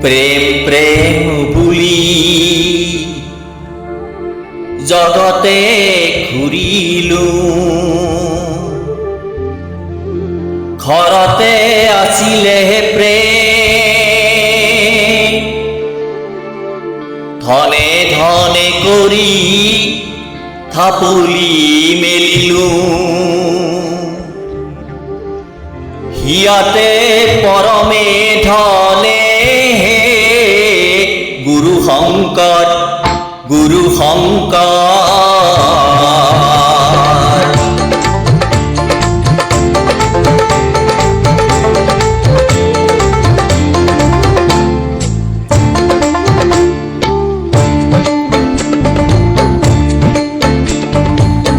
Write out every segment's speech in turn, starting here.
প্ৰেম প্ৰেম বুলি জগতে ঘূৰিলো ঘৰতে আছিলে প্ৰেম ধনে ধনে কৰি থাপলি মেলিলো হিয়াতে পৰমে ধনে গুৰু শংকৰ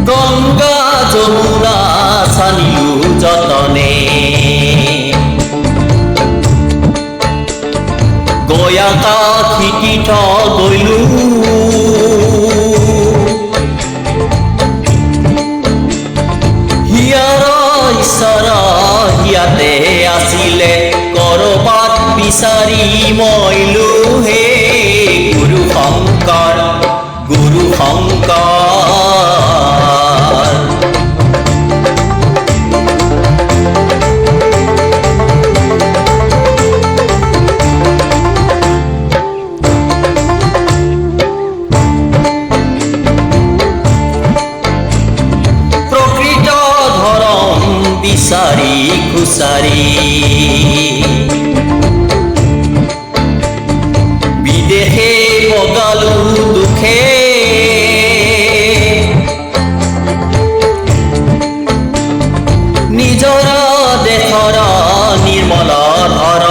গংগা যমুনা চানিলো যতনে গয়া কাঠি তীৰ্থ গলো হিয়াৰ ঈশ্বৰ হিয়াতে আছিলে কৰবাত বিচাৰি মইলো হে গুৰু শংকৰ বিচাৰি খুচাৰি বিদেশে বগালো দুখে নিজৰ দেশৰ নিৰ্মল ধৰ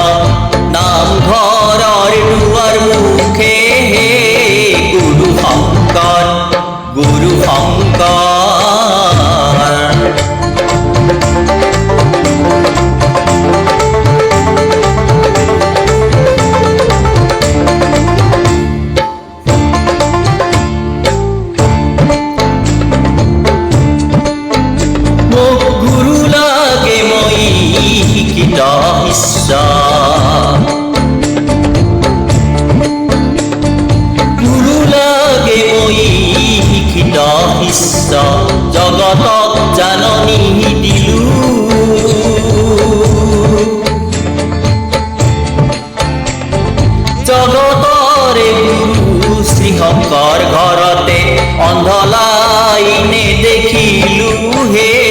নামঘৰৰ দুৱাৰ মুখে গুৰু শংকৰ গুৰু লাগে মই শিক্ষিত শিষ্য জগতক জাননী দিলো জগতৰে গুৰু শ্ৰী শংকৰ ঘৰতে অন্ধলাই নেদেখিলো হে